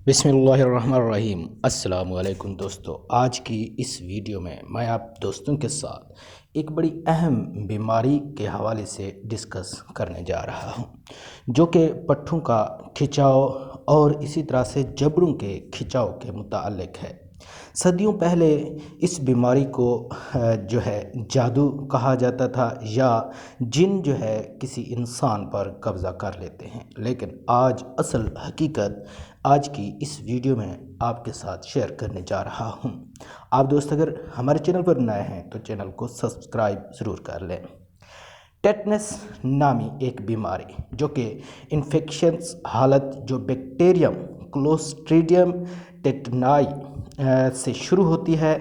بسم اللہ الرحمن الرحیم۔ السلام علیکم دوستو، آج کی اس ویڈیو میں آپ دوستوں کے ساتھ ایک بڑی اہم بیماری کے حوالے سے ڈسکس کرنے جا رہا ہوں، جو کہ پٹھوں کا کھچاؤ اور اسی طرح سے جبڑوں کے کھچاؤ کے متعلق ہے۔ صدیوں پہلے اس بیماری کو جو ہے جادو کہا جاتا تھا، یا جن جو ہے کسی انسان پر قبضہ کر لیتے ہیں، لیکن آج اصل حقیقت آج کی اس ویڈیو میں آپ کے ساتھ شیئر کرنے جا رہا ہوں۔ آپ دوست اگر ہمارے چینل پر نئے ہیں تو چینل کو سبسکرائب ضرور کر لیں۔ ٹیٹنس نامی ایک بیماری جو کہ انفیکشنز حالت جو بیکٹیریم کلوسٹریڈیم ٹیٹنائی سے شروع ہوتی ہے،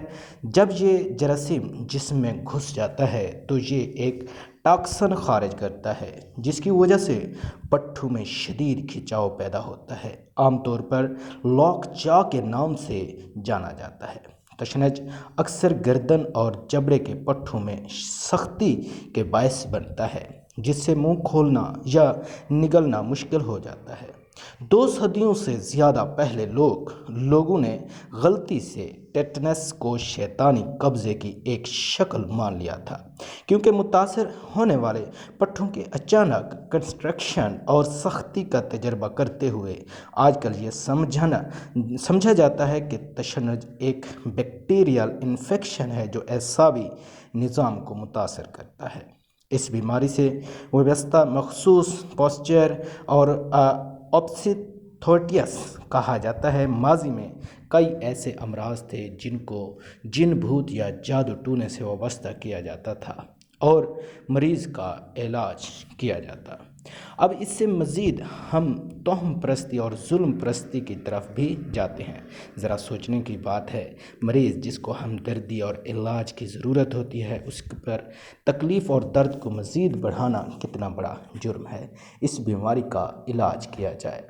جب یہ جراثیم جسم میں گھس جاتا ہے تو یہ ایک ٹاکسن خارج کرتا ہے، جس کی وجہ سے پٹھوں میں شدید کھچاؤ پیدا ہوتا ہے۔ عام طور پر لاک جا کے نام سے جانا جاتا ہے۔ تشنج اکثر گردن اور جبڑے کے پٹھوں میں سختی کے باعث بنتا ہے، جس سے منہ کھولنا یا نگلنا مشکل ہو جاتا ہے۔ 2 صدیوں سے زیادہ پہلے لوگوں نے غلطی سے ٹیٹنس کو شیطانی قبضے کی ایک شکل مان لیا تھا، کیونکہ متاثر ہونے والے پٹھوں کے اچانک کنٹریکشن اور سختی کا تجربہ کرتے ہوئے آج کل یہ سمجھا جاتا ہے کہ تشنج ایک بیکٹیریل انفیکشن ہے جو اعصابی نظام کو متاثر کرتا ہے۔ اس بیماری سے وابستہ مخصوص پوسچر اور اوپسیتھوٹیس کہا جاتا ہے۔ ماضی میں کئی ایسے امراض تھے جن کو جن بھوت یا جادو ٹونے سے وابستہ کیا جاتا تھا اور مریض کا علاج کیا جاتا۔ اب اس سے مزید ہم توہم پرستی اور ظلم پرستی کی طرف بھی جاتے ہیں۔ ذرا سوچنے کی بات ہے، مریض جس کو ہمدردی اور علاج کی ضرورت ہوتی ہے، اس پر تکلیف اور درد کو مزید بڑھانا کتنا بڑا جرم ہے۔ اس بیماری کا علاج کیا جائے۔